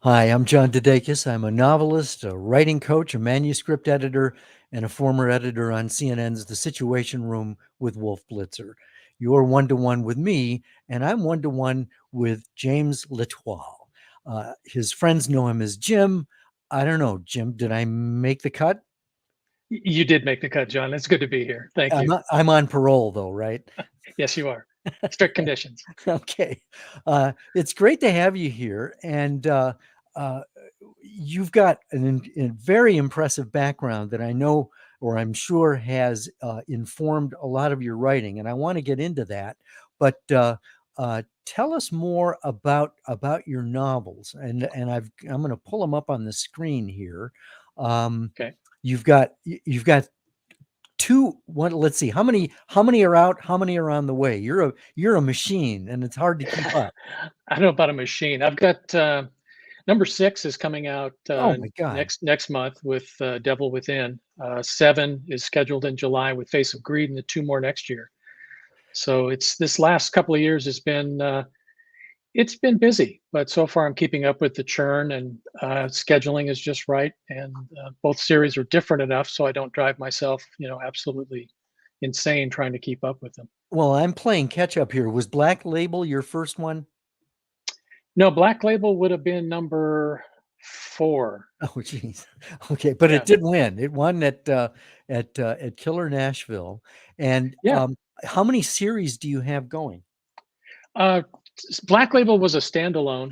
Hi, I'm John DeDakis. I'm a novelist, a writing coach, a manuscript editor, and a former editor on CNN's The Situation Room with Wolf Blitzer. You're one to one with me, and I'm one to one with James Letoile. His friends know him as Jim. I don't know, Jim, did I make the cut? You did make the cut, John. It's good to be here. Thank you. I'm on parole, though, right? Yes, you are. Strict conditions. Okay. It's great to have you here. And uh, you've got a very impressive background that I know, or I'm sure, has informed a lot of your writing. And I want to get into that. But tell us more about your novels. I'm going to pull them up on the screen here. Um, Okay. you've got two one let's see how many are out, how many are on the way. You're a machine and it's hard to keep up. I don't know about a machine. I've got number 6 is coming out Oh my god. next month with Devil Within. 7 is scheduled in July with Face of Greed, and the 2 more next year. So it's this last couple of years has been it's been busy, but so far I'm keeping up with the churn, and scheduling is just right. And both series are different enough so I don't drive myself, absolutely insane trying to keep up with them. Well, I'm playing catch up here. Was Black Label your first one? No, Black Label would have been number 4. Oh geez. Okay, but it Yeah, did win. It won at Killer Nashville. And yeah. how many series do you have going? Uh, Black Label was a standalone,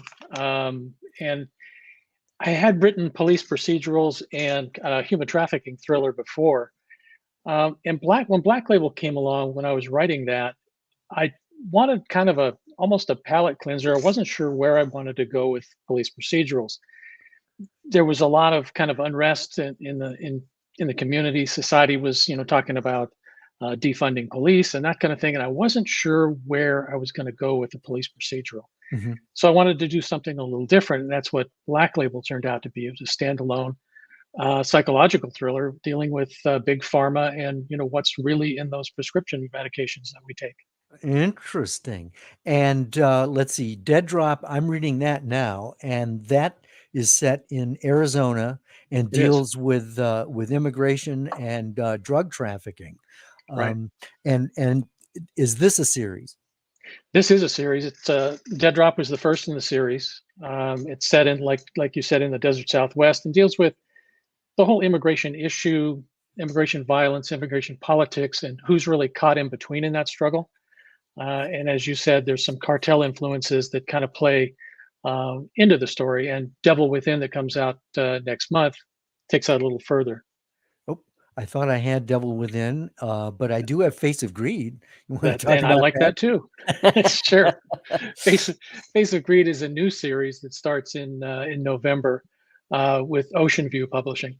and I had written police procedurals and human trafficking thriller before. And when Black Label came along, when I was writing that, I wanted kind of a almost a palate cleanser. I wasn't sure where I wanted to go with police procedurals. There was a lot of kind of unrest in the community. Society was, talking about defunding police and that kind of thing, and I wasn't sure where I was going to go with the police procedural. Mhm. So I wanted to do something a little different, and that's what Black Label turned out to be. It was a standalone psychological thriller dealing with big pharma and what's really in those prescription medications that we take. Interesting. And let's see, Dead Drop, I'm reading that now, and that is set in Arizona and It is deals with immigration and drug trafficking. right. Um, and is this a series? This is a series. It's Dead Drop was the first in the series. It's set in like you said in the desert Southwest and deals with the whole immigration issue, immigration violence, immigration politics, and who's really caught in between in that struggle. And as you said, there's some cartel influences that kind of play into the story. And Devil Within, that comes out next month, takes that a little further. Oh, I thought I had Devil Within, but I do have Face of Greed. You want That to talk and I about like that too. that? Sure. Face Face of Greed is a new series that starts in November with Ocean View Publishing.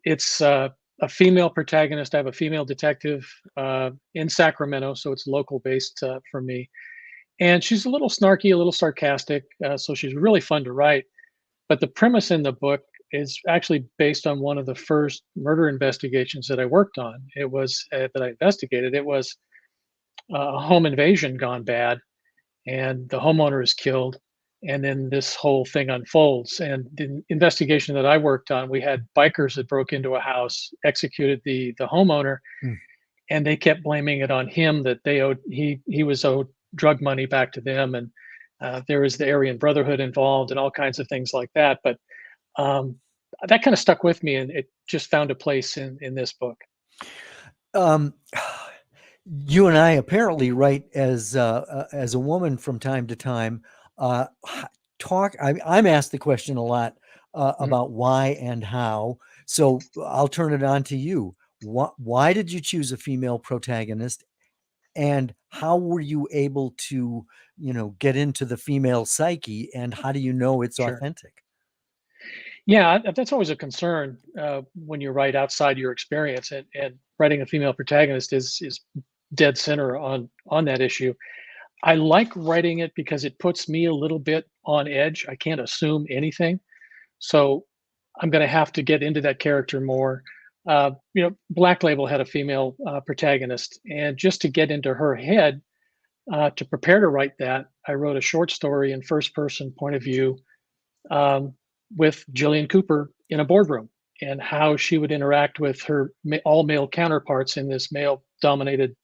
It's a female protagonist. I have a female detective in Sacramento, so it's local based for me. And she's a little snarky, a little sarcastic, so she's really fun to write. But the premise in the book is actually based on one of the first murder investigations that I worked on. It was that I investigated. It was a home invasion gone bad, and the homeowner is killed, and then this whole thing unfolds. And the investigation that I worked on, we had bikers that broke into a house, executed the homeowner, Hmm. and they kept blaming it on him, that he was owed drug money back to them. And there was the Aryan Brotherhood involved and all kinds of things like that. But um, that kind of stuck with me, and it just found a place in this book. Um, you and I apparently write as a woman from time to time. I'm asked the question a lot Mhm. about why and how. So I'll turn it on to you. Why did you choose a female protagonist, and how were you able to, get into the female psyche, and how do you know it's Sure. authentic? Yeah, that's always a concern when you write outside your experience, and writing a female protagonist is dead center on that issue. I like writing it because it puts me a little bit on edge. I can't assume anything, so I'm going to have to get into that character more. Black Label had a female protagonist, and just to get into her head, to prepare to write that, I wrote a short story in first person point of view, with Jillian Cooper in a boardroom, and how she would interact with her all male counterparts in this male dominated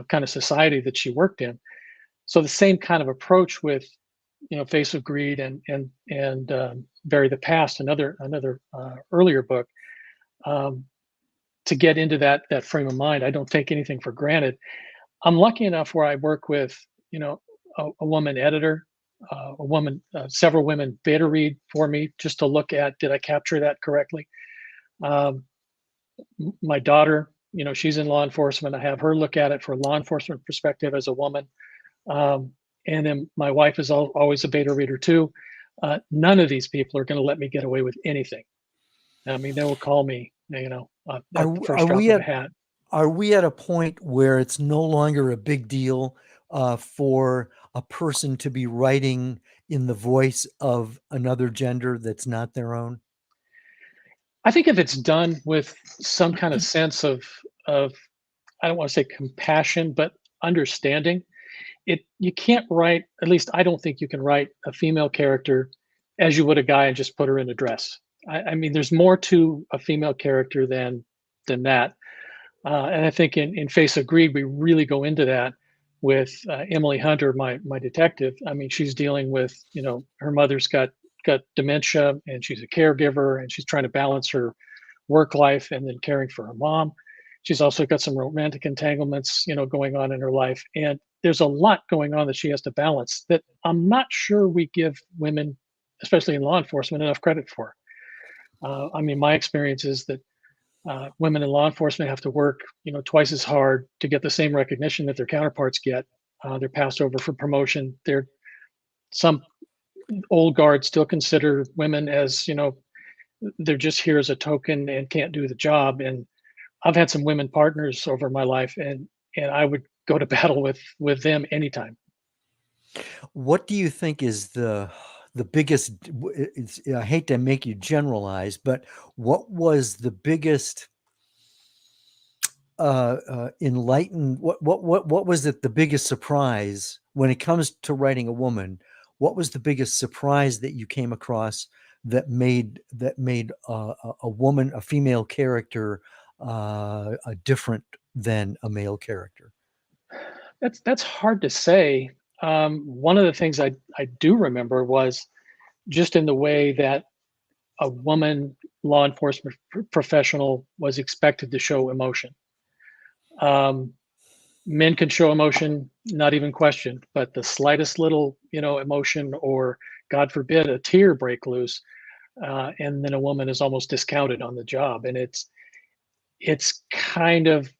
kind of society that she worked in. So the same kind of approach with, Face of Greed and Bury the Past, another earlier book, um, to get into that frame of mind. I don't take anything for granted. I'm lucky enough where I work with, a woman editor, several women beta read for me just to look at, did I capture that correctly? Um, my daughter, she's in law enforcement. I have her look at it for a law enforcement perspective as a woman. Um, and then my wife is always a beta reader too. None of these people are going to let me get away with anything. I mean, they will call me, at the Are first drop we of a at hat. are we at a point where it's no longer a big deal for a person to be writing in the voice of another gender that's not their own? I think if it's done with some kind of sense of I don't want to say compassion, but understanding, you can't write, at least I don't think you can write a female character as you would a guy and just put her in a dress. I mean, there's more to a female character than that. And I think in Face of Greed, we really go into that with Emily Hunter, my detective. I mean, she's dealing with, her mother's got dementia, and she's a caregiver, and she's trying to balance her work life and then caring for her mom. She's also got some romantic entanglements, going on in her life, and there's a lot going on that she has to balance that I'm not sure we give women, especially in law enforcement, enough credit for. I mean, my experience is that women in law enforcement have to work, twice as hard to get the same recognition that their counterparts get. They're passed over for promotion. Some old guards still consider women as, they're just here as a token and can't do the job. And I've had some women partners over my life, and I would go to battle with them anytime. What do you think is the biggest? I hate to make you generalize, but what was the biggest enlightened? What was it? The biggest surprise when it comes to writing a woman? What was the biggest surprise that you came across that made a woman, a female character, different than a male character? That's hard to say. One of the things I do remember was just in the way that a woman law enforcement professional was expected to show emotion. Um, Men can show emotion, not even questioned, but the slightest little, emotion, or God forbid, a tear break loose, and then a woman is almost discounted on the job. And it's kind of,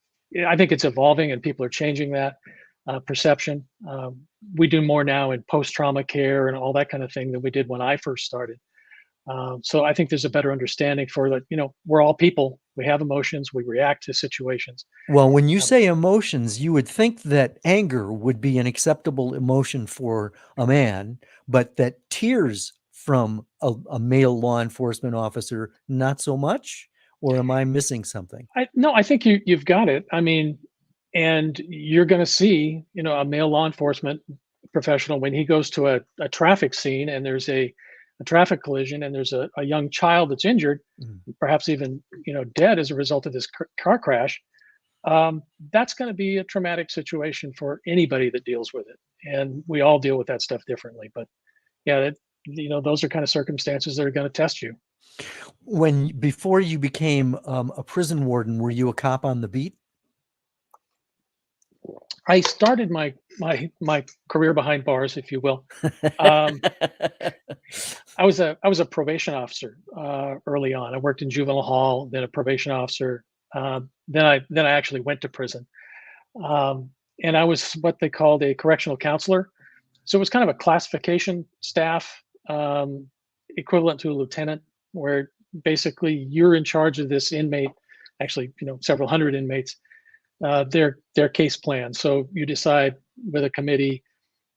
I think it's evolving, and people are changing that perception. We do more now in post trauma care and all that kind of thing than we did when I first started. So I think there's a better understanding for that. We're all people. We have emotions. We react to situations. Well, when you Um, say emotions, you would think that anger would be an acceptable emotion for a man, but that tears from a male law enforcement officer, not so much? Or am I missing something? no, I think you've got it. I mean, and you're going to see, a male law enforcement professional when he goes to a traffic scene, and there's a traffic collision, and there's a young child that's injured, Mm. perhaps even, dead as a result of this car crash. That's going to be a traumatic situation for anybody that deals with it, and we all deal with that stuff differently. But yeah, those are kind of circumstances that are going to test you. Before you became a prison warden, were you a cop on the beat? I started my career behind bars, if you will. Um, I was a probation officer early on. I worked in juvenile hall, then a probation officer. Then I actually went to prison, and I was what they called a correctional counselor. So it was kind of a classification staff, equivalent to a lieutenant, where basically you're in charge of this inmate, actually, several hundred inmates, their case plan. So you decide with a committee,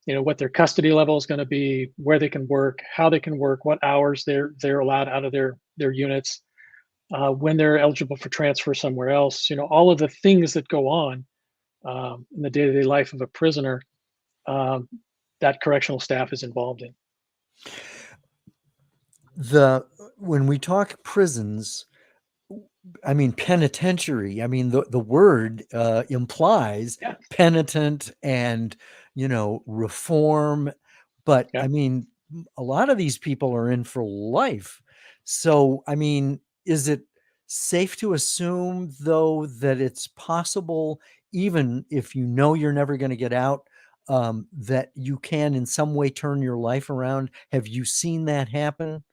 what their custody level is going to be, where they can work, how they can work, what hours they're allowed out of their units, when they're eligible for transfer somewhere else. All of the things that go on in the day-to-day life of a prisoner, um, that correctional staff is involved in. The when we talk prisons, I mean penitentiary. I mean the word implies Yeah, penitent and reform, but yeah. I mean a lot of these people are in for life. So I mean, is it safe to assume though that it's possible, even if you know you're never going to get out, that you can in some way turn your life around? Have you seen that happen?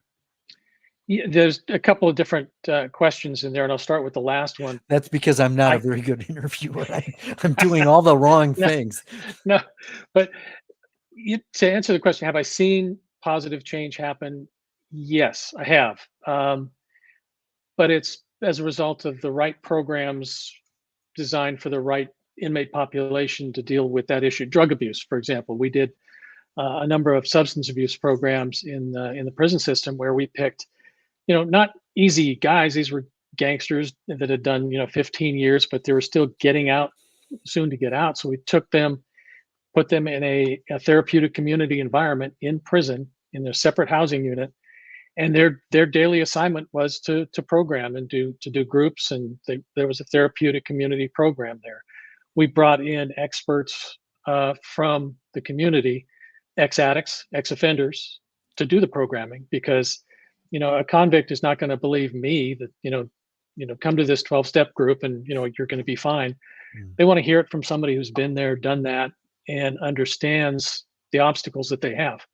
Yeah, there's a couple of different questions in there, and I'll start with the last one. That's because I'm not a I very good interviewer. I'm doing all the wrong no, things. no, but to answer the question, have I seen positive change happen? Yes, I have. But it's as a result of the right programs designed for the right inmate population to deal with that issue. Drug abuse, for example, we did a number of substance abuse programs in the prison system where we picked, not easy guys. These were gangsters that had done 15 years, but they were still getting out, soon to get out. So we took them, put them in a therapeutic community environment in prison in their separate housing unit, and their daily assignment was to program and do groups, and there was a therapeutic community program there. We brought in experts from the community, ex addicts, ex offenders, to do the programming, because a convict is not going to believe me that come to this 12-step group and you're going to be fine. Mm. They want to hear it from somebody who's been there, done that, and understands the obstacles that they have.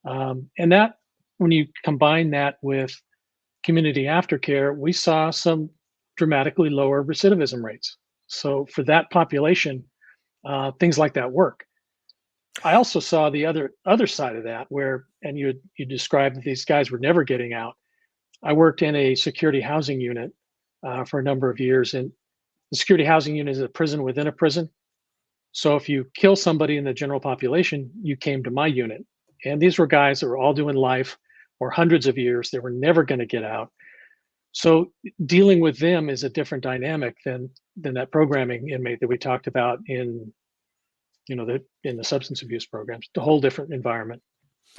And that, when you combine that with community aftercare, we saw some dramatically lower recidivism rates. So for that population, things like that work. I also saw the other side of that, where, and you described that these guys were never getting out. I worked in a security housing unit for a number of years, and the security housing unit is a prison within a prison. So if you kill somebody in the general population, you came to my unit. And these were guys that were all doing life for hundreds of years. They were never going to get out. So dealing with them is a different dynamic than that programming inmate that we talked about in the substance abuse programs. The whole different environment.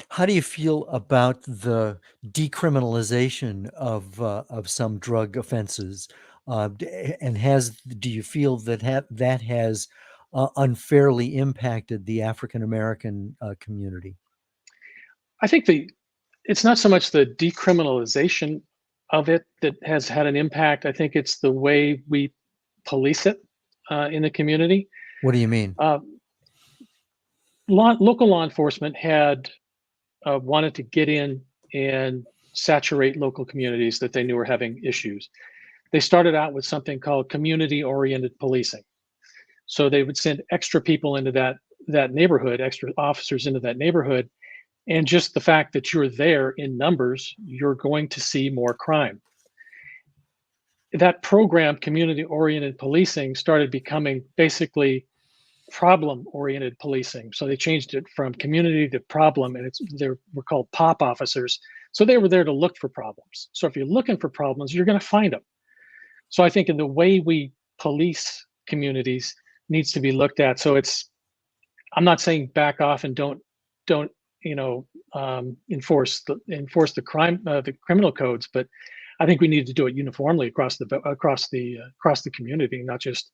How do you feel about the decriminalization of some drug offenses? And do you feel that that has unfairly impacted the African American community? I think it's not so much the decriminalization of it that has had an impact. I think it's the way we police it in the community. What do you mean? Uh, Local law enforcement had wanted to get in and saturate local communities that they knew were having issues. They started out with something called community-oriented policing. So they would send extra people into that neighborhood, extra officers into that neighborhood, and just the fact that you're there in numbers, you're going to see more crime. That program, community-oriented policing, started becoming basically problem-oriented policing. So they changed it from community to problem, and they were called POP officers. So they were there to look for problems. So if you're looking for problems, you're going to find them. So I think in the way we police communities needs to be looked at. So I'm not saying back off and don't enforce the criminal codes, but I think we need to do it uniformly across the community, not just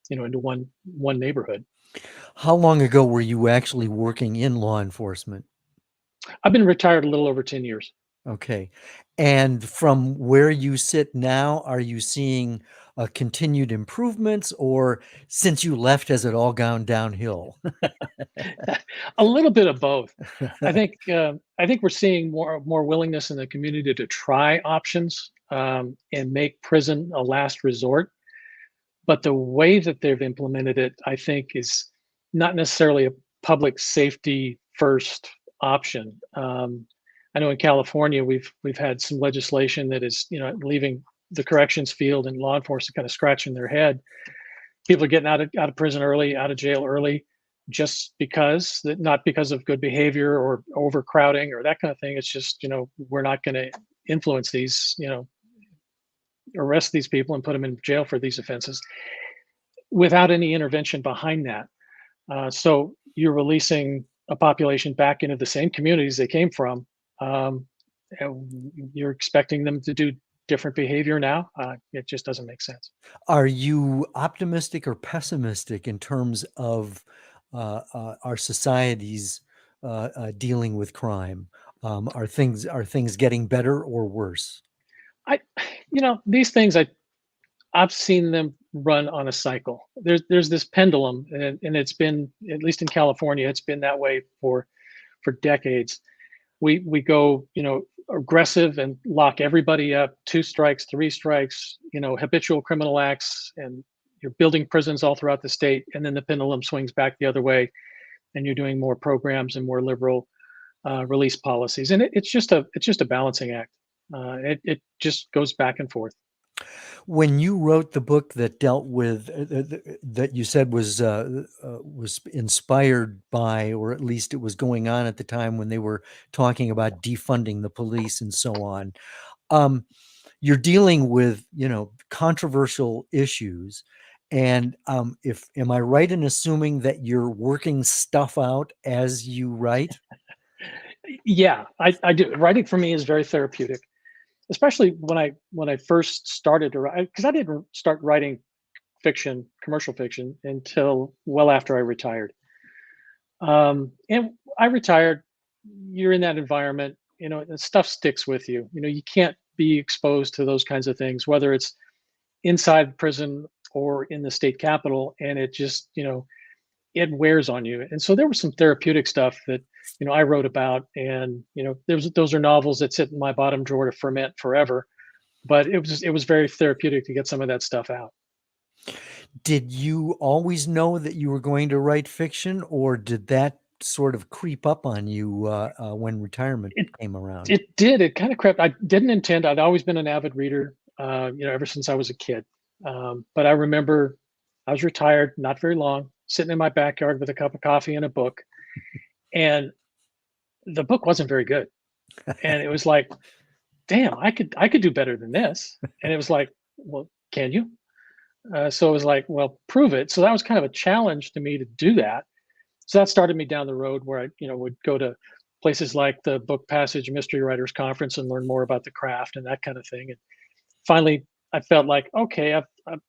into one neighborhood. How long ago were you actually working in law enforcement? I've been retired a little over 10 years. Okay. And from where you sit now, are you seeing continued improvements, or since you left, has it all gone downhill? A little bit of both. I think we're seeing more willingness in the community to try options and make prison a last resort. But the way that they've implemented it, I think, is not necessarily a public safety first option. I know in California we've had some legislation that is leaving the corrections field, and law enforcement kind of scratching their head. People are getting out of prison early, out of jail early, just because not because of good behavior or overcrowding or that kind of thing. It's just we're not going to influence these, arrest these people and put them in jail for these offenses without any intervention behind that. So you're releasing a population back into the same communities they came from, You're expecting them to do different behavior now. It just doesn't make sense. Are you optimistic or pessimistic in terms of our society's dealing with crime? Are things getting better or worse? I, these things I've seen them run on a cycle. There's this pendulum, and it's been, at least in California, it's been that way for decades. We go, aggressive and lock everybody up, 2 strikes, 3 strikes, habitual criminal acts, and you're building prisons all throughout the state. And then the pendulum swings back the other way, and you're doing more programs and more liberal release policies. And it's just a balancing act. It just goes back and forth. When you wrote the book that dealt with that you said was inspired by, or at least it was going on at the time when they were talking about defunding the police and so on, you're dealing with controversial issues, and if am I right in assuming that you're working stuff out as you write? Yeah, I do. Writing for me is very therapeutic, especially when I first started to write, because I didn't start writing fiction, commercial fiction, until well after I retired. And I retired. You're in that environment, and stuff sticks with you. You can't be exposed to those kinds of things, whether it's inside prison or in the state capitol, and it just, it wears on you. And so there was some therapeutic stuff that, I wrote about, and those are novels that sit in my bottom drawer to ferment forever. But it was very therapeutic to get some of that stuff out. Did you always know that you were going to write fiction, or did that sort of creep up on you when retirement It came around? it did. It kind of crept. I didn't intend. I'd always been an avid reader, ever since I was a kid. But I remember I was retired, not very long, sitting in my backyard with a cup of coffee and a book, and the book wasn't very good. And it was like, damn, I could do better than this. And it was like, well, can you? So it was like, well, prove it. So that was kind of a challenge to me to do that. So that started me down the road where I, would go to places like the Book Passage Mystery Writers Conference and learn more about the craft and that kind of thing. And finally, I felt like, okay, I've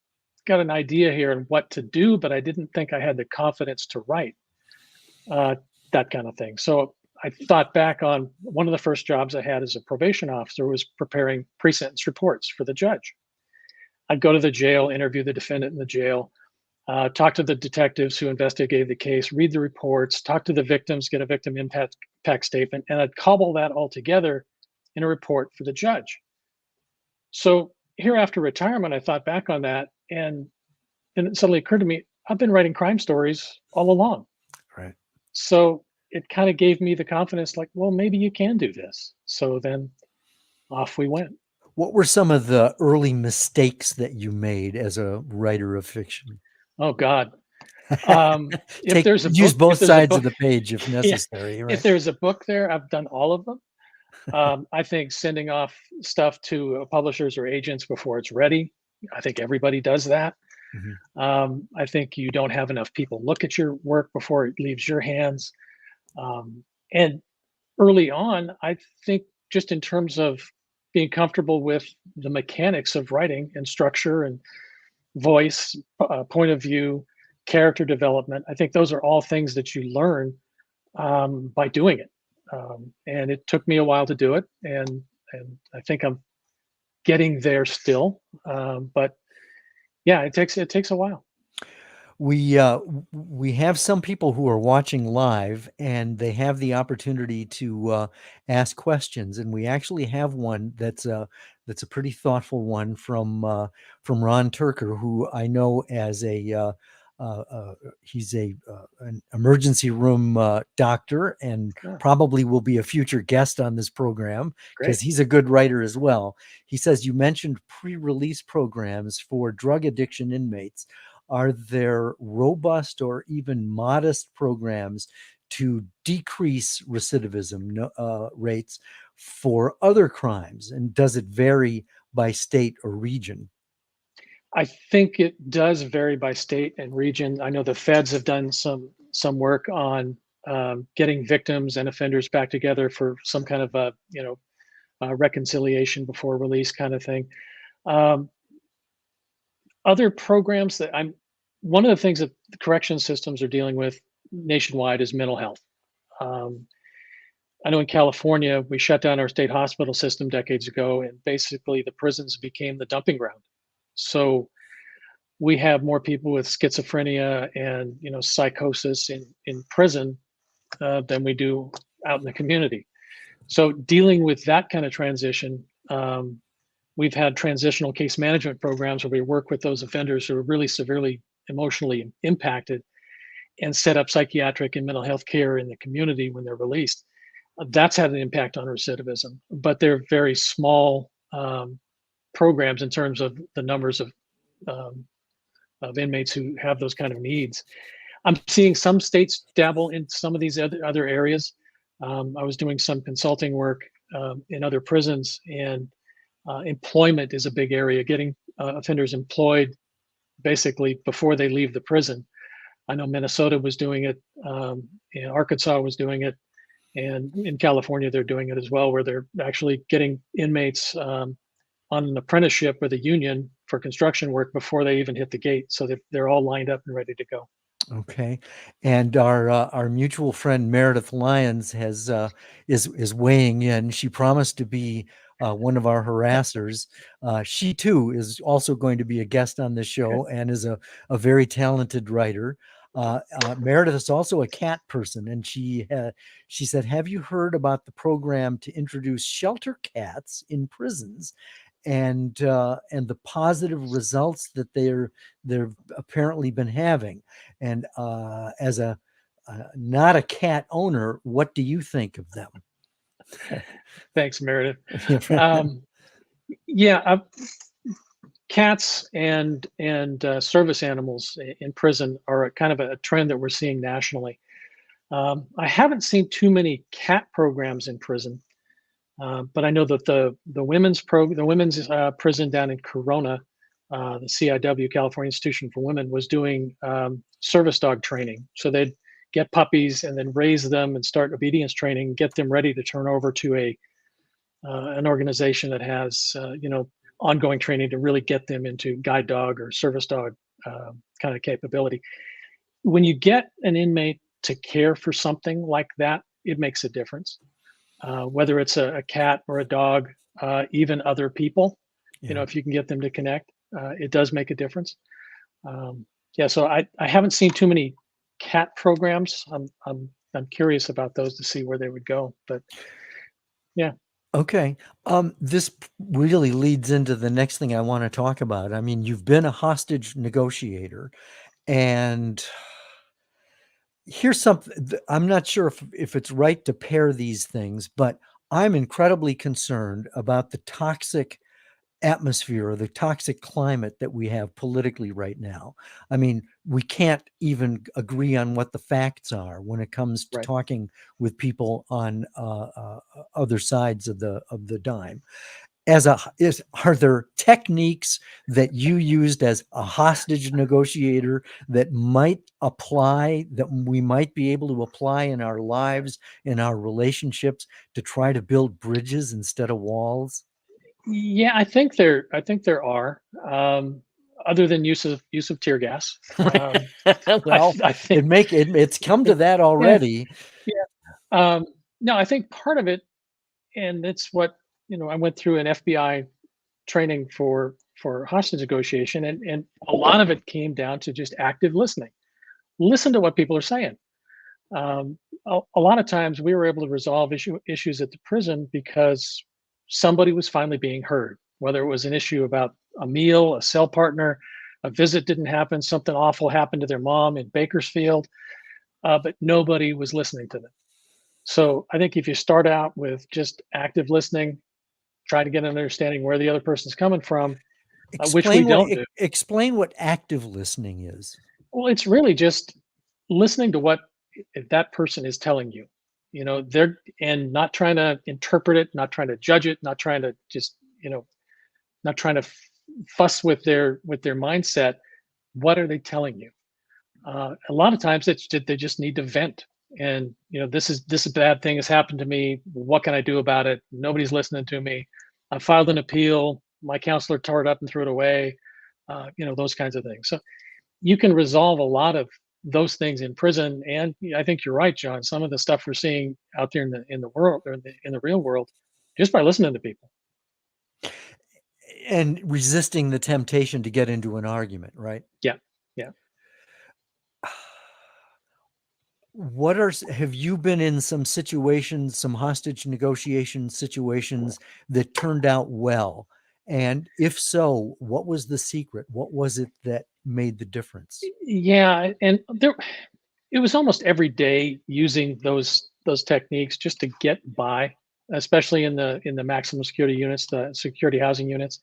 got an idea here and what to do, but I didn't think I had the confidence to write uh, that kind of thing. So I thought back on one of the first jobs I had as a probation officer was preparing pre-sentence reports for the judge. I'd go to the jail, interview the defendant in the jail, talk to the detectives who investigated the case, read the reports, talk to the victims, get a victim impact statement, and I'd cobble that all together in a report for the judge. So here after retirement, I thought back on that, and then it suddenly occurred to me, I've been writing crime stories all along. Right. So it kind of gave me the confidence, like, well, maybe you can do this. So then off we went. What were some of the early mistakes that you made as a writer of fiction? Oh God. If there's a Use book, if both there's a sides of book, the page if yeah, necessary, if right? there's a book there, I've done all of them. I think sending off stuff to publishers or agents before it's ready. I think everybody does that. Mhm. I think you don't have enough people look at your work before it leaves your hands. And early on, I think just in terms of being comfortable with the mechanics of writing and structure and voice, point of view, character development, I think those are all things that you learn by doing it. And it took me a while to do it, and I think I'm getting there still. But yeah, it takes a while. We have some people who are watching live, and they have the opportunity to ask questions, and we actually have one that's a pretty thoughtful one from Ron Turker, who I know as he's an emergency room doctor, and Oh, probably will be a future guest on this program because great. he's a good writer as well. He says you mentioned pre-release programs for drug addiction inmates. Are there robust or even modest programs to decrease recidivism rates for other crimes? And does it vary by state or region? I think it does vary by state and region. I know the feds have done some work on getting victims and offenders back together for some kind of a reconciliation before release kind of thing. Um, Other programs that one of the things that the correction systems are dealing with nationwide is mental health. Um, I know in California, we shut down our state hospital system decades ago, and basically the prisons became the dumping ground. So we have more people with schizophrenia and psychosis in prison than we do out in the community. So dealing with that kind of transition, we've had transitional case management programs where we work with those offenders who are really severely emotionally impacted and set up psychiatric and mental health care in the community when they're released. That's had an impact on recidivism, but they're very small programs in terms of the numbers um, of inmates who have those kind of needs. I'm seeing some states dabble in some of these other areas. I was doing some consulting work in other prisons, and employment is a big area. Getting offenders employed basically before they leave the prison. I know Minnesota was doing it, and Arkansas was doing it, and in California they're doing it as well, where they're actually getting inmates on an apprenticeship with a union for construction work before they even hit the gate, so that they're all lined up and ready to go. Okay, and our mutual friend Meredith Lyons is weighing in. She promised to be one of our harassers. She too is also going to be a guest on the Okay. show and is a very talented writer. Meredith is also a cat person, and she said, "Have you heard about the program to introduce shelter cats in prisons?" And the positive results that they've apparently been having. And as a not a cat owner, what do you think of them? Thanks, Meredith. Um, yeah, cats and service animals in prison are a kind of a trend that we're seeing nationally. I haven't seen too many cat programs in prison, but I know that the women's prison down in Corona, the CIW, California Institution for Women, was doing service dog training. So they'd get puppies and then raise them and start obedience training, get them ready to turn over to an organization that has ongoing training to really get them into guide dog or service dog kind of capability. When you get an inmate to care for something like that, it makes a difference. Whether it's a cat or a dog, even other people, Yeah. if you can get them to connect, it does make a difference. Yeah, so I haven't seen too many cat programs. I'm curious about those to see where they would go, but yeah. Okay. This really leads into the next thing I want to talk about. I mean, you've been a hostage negotiator, and here's something. I'm not sure if it's right to pair these things, but I'm incredibly concerned about the toxic atmosphere or the toxic climate that we have politically right now. I mean, we can't even agree on what the facts are when it comes to Right. talking with people on other sides of the dime. Are there techniques that you used as a hostage negotiator that might apply, that we might be able to apply in our lives, in our relationships, to try to build bridges instead of walls? Yeah, I think there are, other than use of tear gas. Well, I think it's come to that yeah, already. yeah. No, I think part of it, and it's what I went through an FBI training for hostage negotiation, and a lot of it came down to just active listening. Listen to what people are saying. A lot of times we were able to resolve issues at the prison because somebody was finally being heard, whether it was an issue about a meal, a cell partner, a visit didn't happen, something awful happened to their mom in Bakersfield, but nobody was listening to them. So I think if you start out with just active listening, try to get an understanding where the other person's coming from, which we don't do. Explain what active listening is. Well, it's really just listening to what that person is telling you. They're and not trying to interpret it, not trying to judge it, not trying to just, not trying to fuss with their mindset. What are they telling you? A lot of times it's they just need to vent, and this bad thing has happened to me. What can I do about it? Nobody's listening to me. I filed an appeal. My counselor tore it up and threw it away. Those kinds of things. So you can resolve a lot of those things in prison. And I think you're right, John. Some of the stuff we're seeing out there in the world, or in the real world, just by listening to people. And resisting the temptation to get into an argument, right? Yeah, yeah. Have you been in some situations, some hostage negotiation situations that turned out well? And if so, what was the secret? What was it that made the difference? Yeah, and it was almost every day using those techniques just to get by, especially in the maximum security units, the security housing units.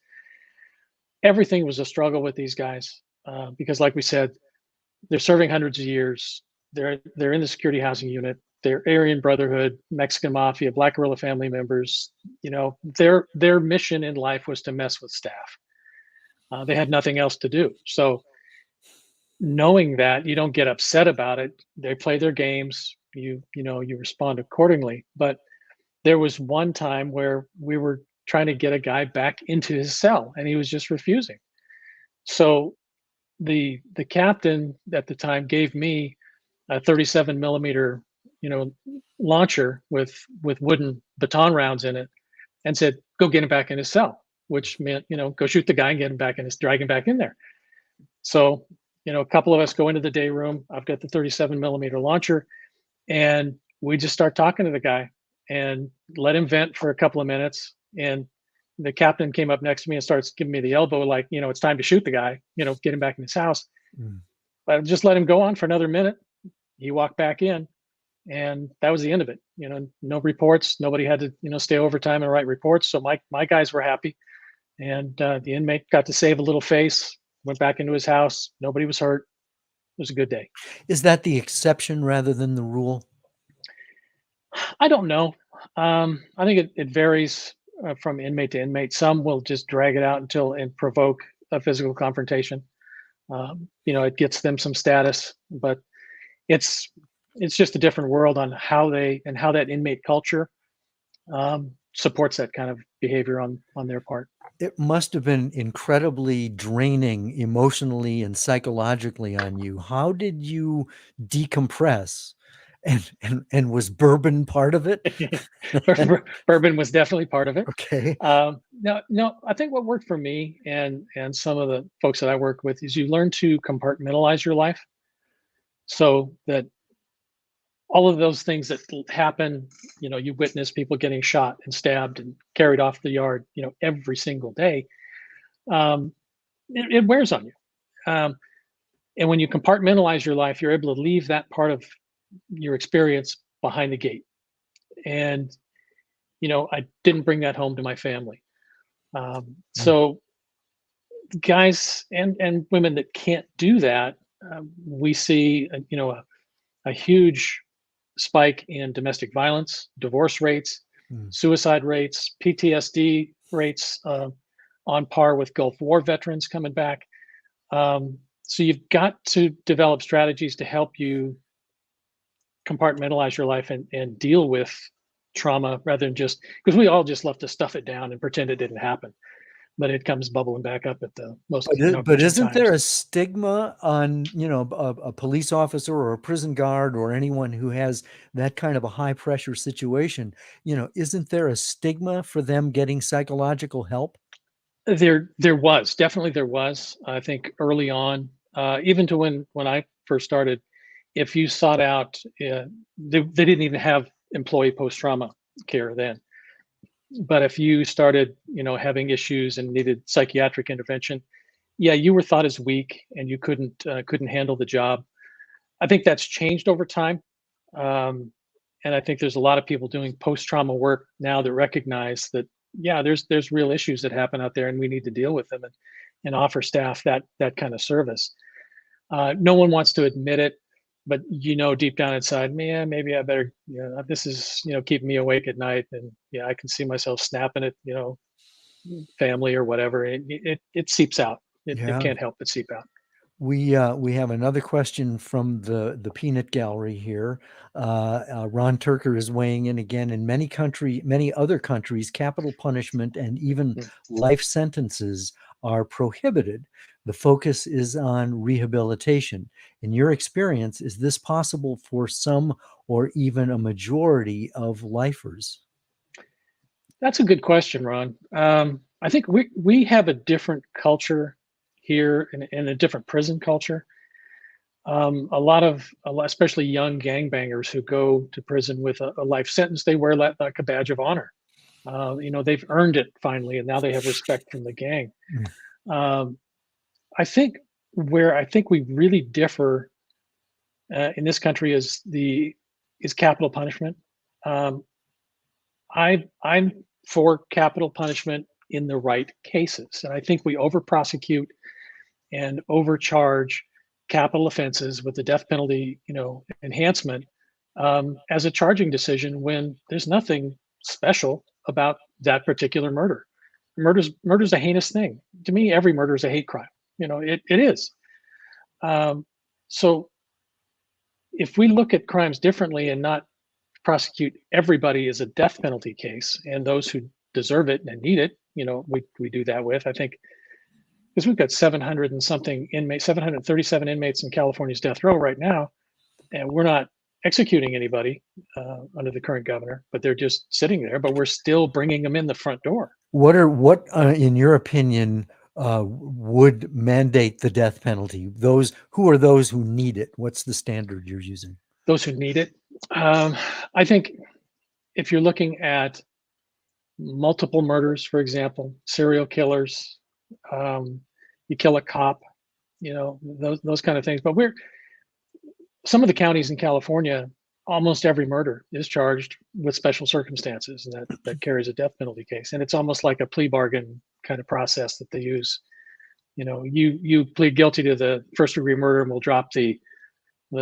Everything was a struggle with these guys, because, like we said, they're serving hundreds of years. They're in the security housing unit. They're Aryan Brotherhood, Mexican Mafia, Black Guerrilla family members. Their mission in life was to mess with staff. They had nothing else to do. So knowing that, you don't get upset about it. They play their games. You respond accordingly. But there was one time where we were trying to get a guy back into his cell, and he was just refusing. So the captain at the time gave me a 37 millimeter, launcher with wooden baton rounds in it, and said, "Go get him back in his cell," which meant, go shoot the guy and get him back in his, drag him back in there. So, a couple of us go into the day room. I've got the 37 millimeter launcher, and we just start talking to the guy and let him vent for a couple of minutes. And the captain came up next to me and starts giving me the elbow, like, it's time to shoot the guy, get him back in his house. Mm. But I just let him go on for another minute. He walked back in, and that was the end of it. No reports. Nobody had to, stay overtime and write reports. So my guys were happy, and the inmate got to save a little face. Went back into his house. Nobody was hurt. It was a good day. Is that the exception rather than the rule? I don't know. I think it varies from inmate to inmate. Some will just drag it out and provoke a physical confrontation. It gets them some status, but it's just a different world on how that inmate culture supports that kind of behavior on their part. It must have been incredibly draining emotionally and psychologically on you. How did you decompress? And was bourbon part of it? Bourbon was definitely part of it. Okay. No, I think what worked for me and some of the folks that I work with is you learn to compartmentalize your life, so that all of those things that happen, you witness people getting shot and stabbed and carried off the yard, every single day. It wears on you. And when you compartmentalize your life, you're able to leave that part of your experience behind the gate. And, I didn't bring that home to my family. So guys and women that can't do that, we see, a huge spike in domestic violence, divorce rates, suicide rates, PTSD rates, on par with Gulf War veterans coming back. So you've got to develop strategies to help you compartmentalize your life and deal with trauma, rather than just, because we all just love to stuff it down and pretend it didn't happen, but it comes bubbling back up at the most. But isn't there a stigma on, a police officer or a prison guard or anyone who has that kind of a high pressure situation? Isn't there a stigma for them getting psychological help? There was, definitely there was. I think early on, even to when I first started, if you sought out, they didn't even have employee post-trauma care then. But if you started, having issues and needed psychiatric intervention, yeah, you were thought as weak and you couldn't handle the job. I think that's changed over time. And I think there's a lot of people doing post-trauma work now that recognize that, yeah, there's real issues that happen out there, and we need to deal with them and offer staff that kind of service. No one wants to admit it, but deep down inside, man, maybe I better, this is, keeping me awake at night, and yeah, I can see myself snapping at, family or whatever. It seeps out. It Yeah. can't help but seep out. We have another question from the peanut gallery here. Ron Turker is weighing in again. In many other countries, capital punishment and even Mm. life sentences are prohibited. The focus is on rehabilitation. In your experience, is this possible for some or even a majority of lifers? That's a good question, Ron. I think we have a different culture here and a different prison culture. Especially young gangbangers who go to prison with a life sentence, they wear that like a badge of honor. They've earned it finally, and now they have respect from the gang. Mm. Um, I think where I think we really differ in this country is capital punishment. Um, I'm for capital punishment in the right cases, and I think we over prosecute and overcharge capital offenses with the death penalty, enhancement as a charging decision when there's nothing special about that particular murder. Murder's a heinous thing. To me, every murder is a hate crime. It is. Um, so if we look at crimes differently and not prosecute everybody as a death penalty case and those who deserve it and need it, we do that with, I think, because we've got 700 and something inmates, 737 inmates in California's death row right now, and we're not executing anybody under the current governor, but they're just sitting there. But we're still bringing them in the front door. What in your opinion, would mandate the death penalty? Who are those who need it? What's the standard you're using? Those who need it, I think, if you're looking at multiple murders, for example, serial killers, you kill a cop, those kind of things. But some of the counties in California, almost every murder is charged with special circumstances, and that carries a death penalty case. And it's almost like a plea bargain kind of process that they use. You plead guilty to the first degree murder, and we'll drop the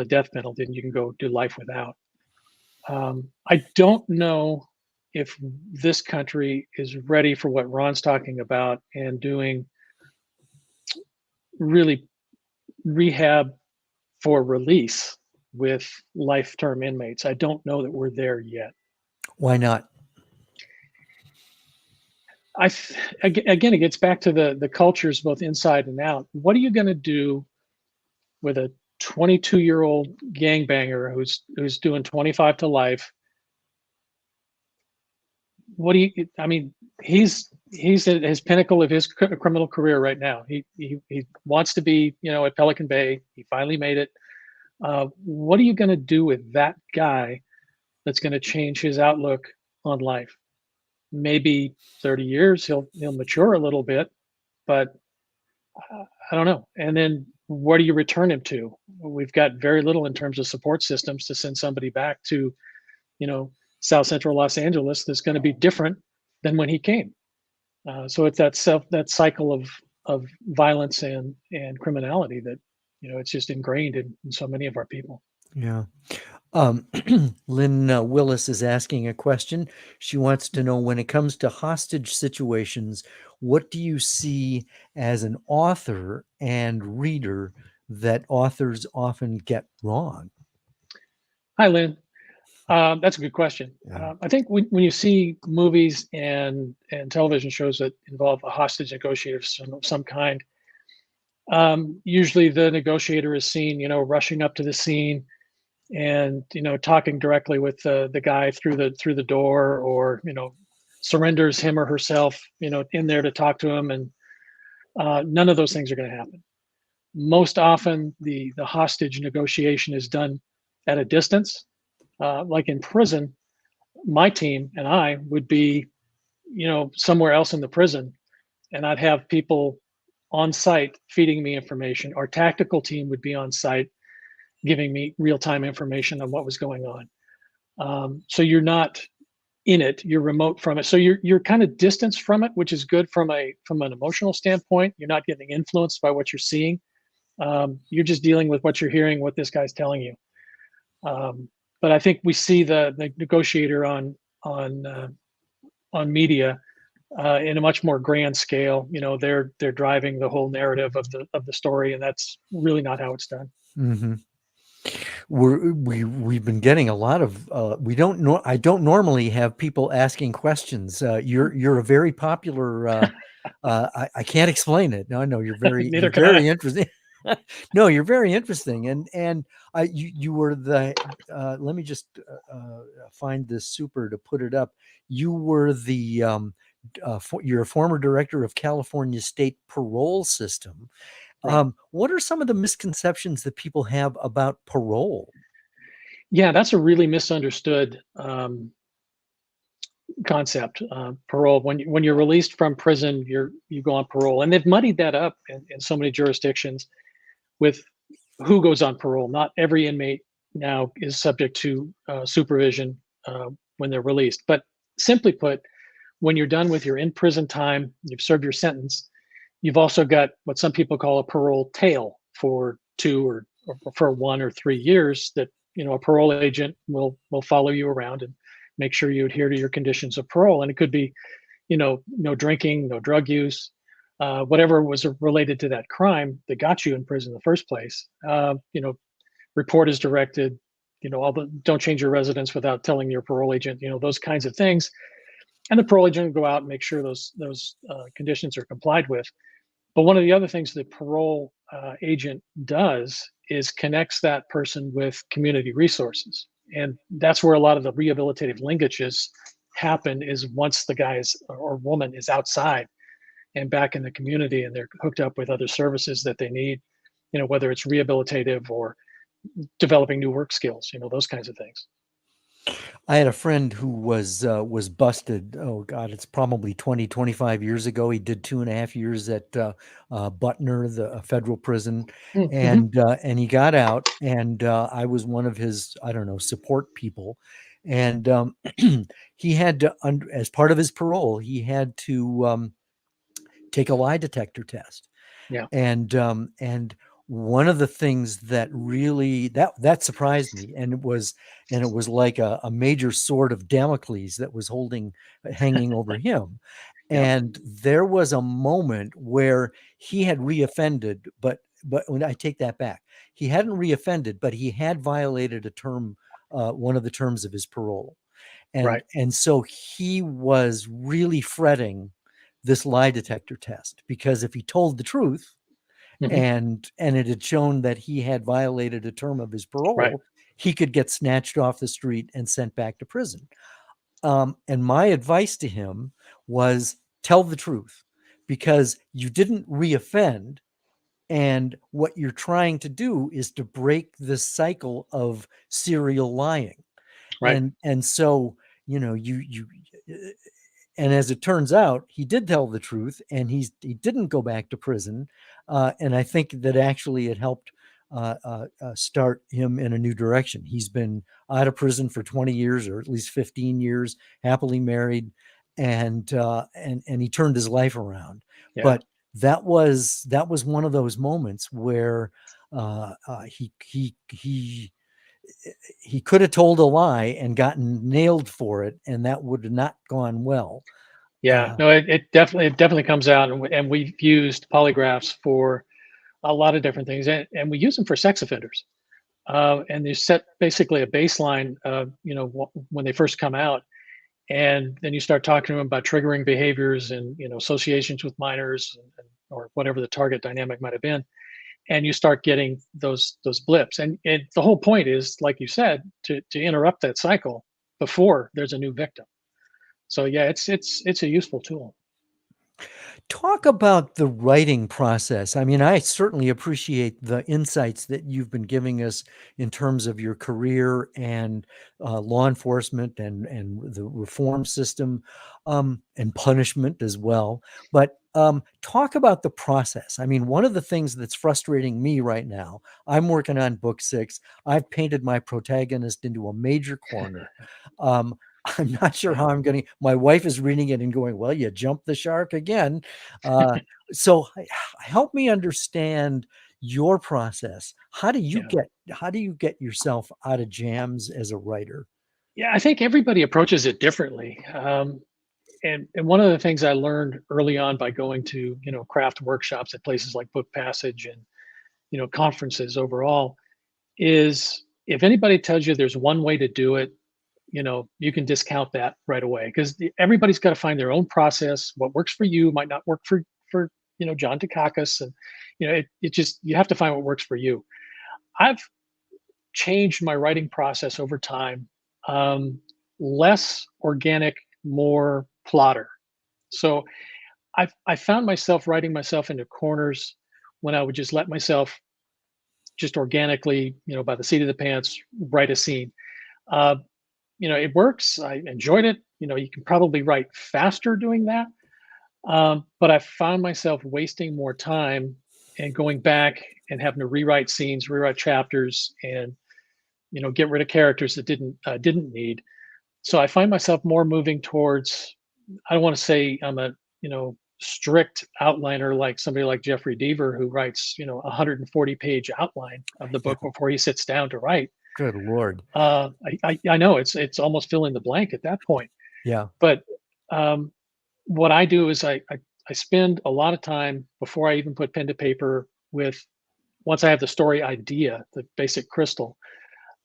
death penalty, and you can go do life without. I don't know if this country is ready for what Ron's talking about and doing really rehab for release with life term inmates. I don't know that we're there yet. Why not? Again, it gets back to the cultures both inside and out. What are you going to do with a 22-year-old gangbanger who's doing 25 to life? He's at his pinnacle of his criminal career right now. He wants to be, at Pelican Bay. He finally made it. What are you going to do with that guy that's going to change his outlook on life? Maybe 30 years he'll mature a little bit, but I don't know. And then where do you return him to? We've got very little in terms of support systems to send somebody back to, South Central Los Angeles that's going to be different than when he came. So it's that cycle of violence and criminality that, it's just ingrained in so many of our people. Yeah. Lynn Willis is asking a question. She wants to know, when it comes to hostage situations, what do you see as an author and reader that authors often get wrong? Hi, Lynn. That's a good question. Yeah. I think when you see movies and television shows that involve a hostage negotiator of some kind, usually the negotiator is seen, rushing up to the scene and talking directly with the guy through the door, or surrenders him or herself, in there to talk to him, and none of those things are going to happen. Most often, the hostage negotiation is done at a distance. Like in prison, my team and I would be, somewhere else in the prison, and I'd have people on site feeding me information. Our tactical team would be on site giving me real-time information on what was going on. So you're not in it, you're remote from it. So you're kind of distanced from it, which is good from an emotional standpoint. You're not getting influenced by what you're seeing. You're just dealing with what you're hearing, what this guy's telling you. But I think we see the negotiator on media in a much more grand scale. They're driving the whole narrative of the story, and that's really not how it's done. Hmm. We've been getting a lot of we don't know I don't normally have people asking questions. You're a very popular I can't explain it. No, no, Neither you're can I. very interesting. No, you're very interesting. And you were the let me just find this super to put it up. You were the you're a former director of California State Parole System. Right. What are some of the misconceptions that people have about parole? Yeah, that's a really misunderstood concept. Parole. When you're released from prison, you go on parole, and they've muddied that up in so many jurisdictions with who goes on parole. Not every inmate now is subject to supervision when they're released. But simply put, when you're done with your in prison time, you've served your sentence. You've also got what some people call a parole tail for 2 or for 1 or 3 years. That a parole agent will follow you around and make sure you adhere to your conditions of parole. And it could be no drinking, no drug use, whatever was related to that crime that got you in prison in the first place. Report is directed. All the don't change your residence without telling your parole agent. Those kinds of things, and the parole agent will go out and make sure those conditions are complied with. But one of the other things the parole agent does is connects that person with community resources, and that's where a lot of the rehabilitative linkages happen. Is once the guy is, or woman is outside and back in the community, and they're hooked up with other services that they need. Whether it's rehabilitative or developing new work skills. Those kinds of things. I had a friend who was busted. Oh God, it's probably 20, 25 years ago. He did 2.5 years at Butner, the federal prison, Mm-hmm. and he got out. And I was one of his, I don't know, support people. And he had to, as part of his parole, he had to take a lie detector test. Yeah. And one of the things that really that surprised me, and it was like a major sword of Damocles that was hanging over him. Yeah. And there was a moment where he had reoffended, but when I take that back, he hadn't reoffended, but he had violated a term, one of the terms of his parole. and Right. and so he was really fretting this lie detector test, because if he told the truth Hmm. and it had shown that he had violated a term of his Right. parole, he could get snatched off the street and sent back to prison. And my advice to him was, tell the truth, because you didn't reoffend. And what you're trying to do is to break this cycle of serial lying. Right. And so, you and as it turns out, he did tell the truth, and he didn't go back to prison. And I think that actually it helped start him in a new direction. He's been out of prison for 20 years, or at least 15 years, happily married, and he turned his life around. Yeah. But that was one of those moments where he could have told a lie and gotten nailed for it, and that would have not gone well. Yeah. Uh, No, it definitely comes out, and we've used polygraphs for a lot of different things, and we use them for sex offenders. And you set basically a baseline, when they first come out, and then you start talking to them about triggering behaviors and associations with minors, or whatever the target dynamic might have been, and you start getting those blips. And the whole point is, like you said, to interrupt that cycle before there's a new victim. So yeah, it's a useful tool. Talk about the writing process. I mean, I certainly appreciate the insights that you've been giving us in terms of your career and law enforcement and the reform system, and punishment as well. But talk about the process. I mean, one of the things that's frustrating me right now, I'm working on book 6. I've painted my protagonist into a major corner. Um, I'm not sure how I'm going to. My wife is reading it and going, "Well, you jumped the shark again." Uh, so help me understand your process. Yeah. How do you get yourself out of jams as a writer? Yeah, I think everybody approaches it differently. And one of the things I learned early on by going to, craft workshops at places like Book Passage and, conferences overall is if anybody tells you there's one way to do it, you can discount that right away because everybody's got to find their own process. What works for you might not work for John DeDakis, and it just you have to find what works for you. I've changed my writing process over time. Less organic, more plotter. So I found myself writing myself into corners when I would just let myself just organically, by the seat of the pants, write a scene. Uh, it works. I enjoyed it. You can probably write faster doing that. But I found myself wasting more time and going back and having to rewrite scenes, rewrite chapters, and get rid of characters that didn't need. So I find myself more moving towards. I don't want to say I'm a strict outliner like somebody like Jeffrey Deaver who writes 140-page outline of the book Yeah. before he sits down to write. Good Lord. I know it's almost fill in the blank at that point. Yeah. But what I do is I spend a lot of time before I even put pen to paper with once I have the story idea, the basic crystal.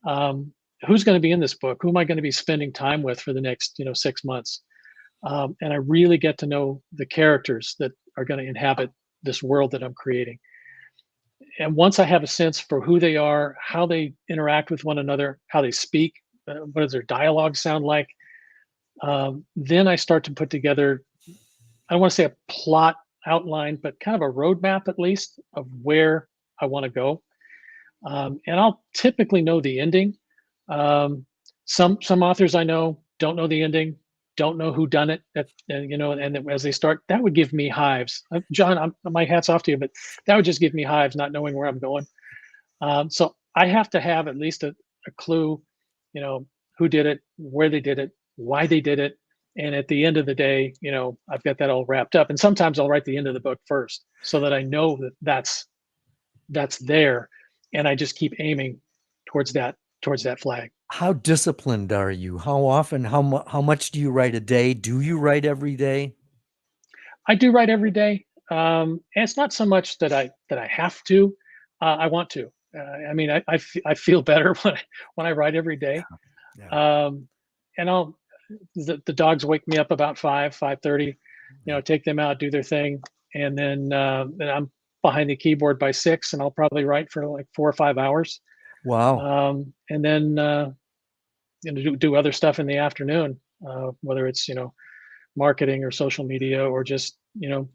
Who's going to be in this book? Who am I going to be spending time with for the next 6 months? And I really get to know the characters that are going to inhabit this world that I'm creating. And once I have a sense for who they are, how they interact with one another, how they speak, what does their dialogue sound like, then I start to put together, I don't want to say a plot outline, but kind of a roadmap at least of where I want to go. And I'll typically know the ending. Some authors I know don't know the ending, don't know who done it, and as they start, that would give me hives. John, my hat's off to you, but that would just give me hives, not knowing where I'm going. So I have to have at least a clue, who did it, where they did it, why they did it, and at the end of the day, I've got that all wrapped up. And sometimes I'll write the end of the book first, so that I know that's there, and I just keep aiming towards that flag. How disciplined are you? How often, how much do you write a day? Do you write every day? I do write every day. And it's not so much that I have to. I want to. I mean, I feel better when I write every day. Yeah. And the dogs wake me up about 5:30. Take them out, do their thing, and then I'm behind the keyboard by 6, and I'll probably write for like 4 or 5 hours. Wow. And then do other stuff in the afternoon, whether it's marketing or social media or just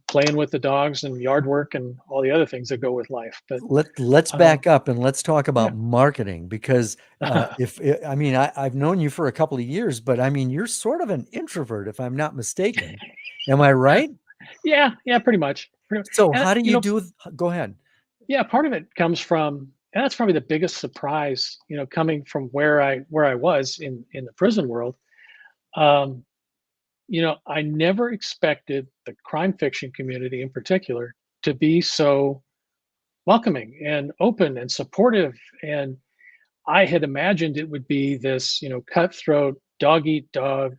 playing with the dogs and yard work and all the other things that go with life. But Let's back up and let's talk about yeah. marketing, because I mean, I've known you for a couple of years, but I mean, you're sort of an introvert, if I'm not mistaken. Am I right? Yeah, pretty much. So And how do you do? Go ahead. Yeah, part of it comes from, and that's probably the biggest surprise, coming from where I was in the prison world. I never expected the crime fiction community in particular to be so welcoming and open and supportive. And I had imagined it would be this, cutthroat, dog eat dog,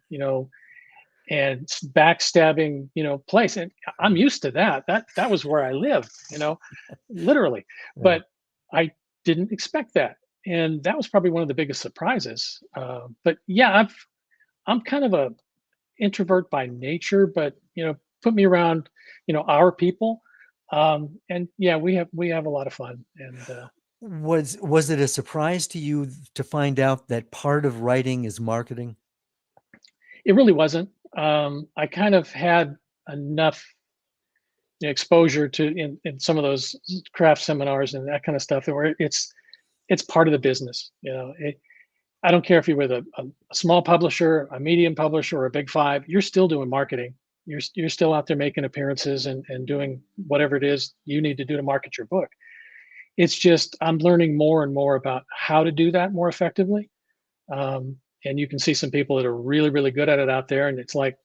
and backstabbing, place. And I'm used to that. That was where I lived, literally. Yeah. But I didn't expect that. And that was probably one of the biggest surprises. But yeah, I'm kind of a introvert by nature, but put me around, our people. And yeah, we have a lot of fun. And Was it a surprise to you to find out that part of writing is marketing? it really wasn't. I kind of had enough exposure to in some of those craft seminars and that kind of stuff where it's part of the business. I don't care if you're with a small publisher, a medium publisher, or a big five, you're still doing marketing. You're still out there making appearances and doing whatever it is you need to do to market your book. It's just I'm learning more and more about how to do that more effectively. And you can see some people that are really, really good at it out there. And it's like,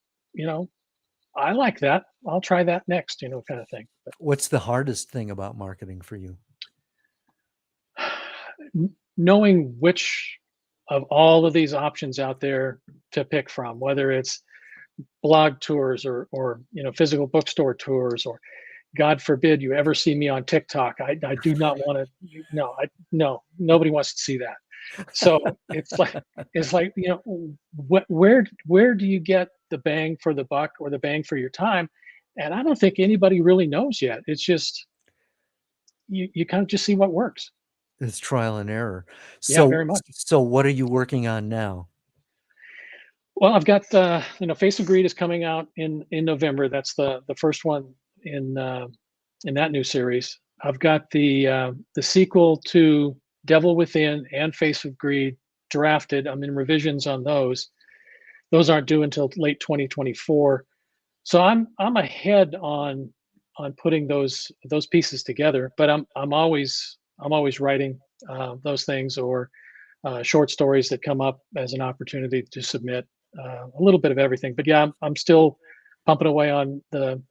I like that. I'll try that next, kind of thing. But What's the hardest thing about marketing for you? knowing which of all of these options out there to pick from, whether it's blog tours or physical bookstore tours, or God forbid you ever see me on TikTok. I do not want to. No, nobody wants to see that. So it's like where do you get the bang for the buck or the bang for your time? And I don't think anybody really knows yet. It's just you kind of just see what works. It's trial and error. Yeah, So very much. so what are you working on now? Well, I've got Face of Greed is coming out in November. That's the first one in that new series. I've got the sequel to Devil Within and Face of Greed drafted. I'm in revisions on those. Those aren't due until late 2024. So I'm ahead on putting those pieces together. But I'm always writing those things, or short stories that come up as an opportunity to submit, a little bit of everything. But yeah, I'm still pumping away on the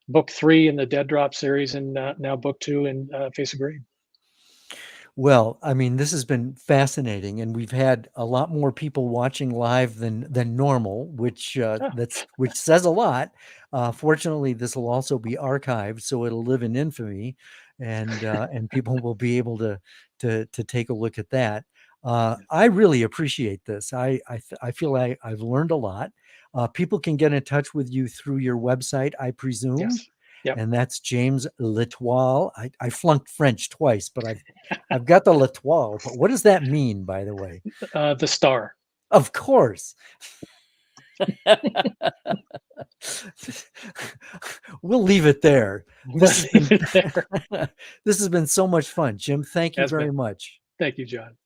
book 3 in the Dead Drop series, and now book 2 in Face of Greed. Well, I mean, this has been fascinating, and we've had a lot more people watching live than normal, which Oh, which says a lot. Fortunately, this will also be archived, so it'll live in infamy, and people will be able to take a look at that. I really appreciate this. I feel I've learned a lot. People can get in touch with you through your website, I presume, yes. Yep. and that's James L'Etoile. I flunked French twice, but I've got the L'Etoile. But what does that mean, by the way? The Star. Of course. We'll leave it there. Let's leave it there. This has been so much fun. Jim, thank you Has very been. much. Thank you, John.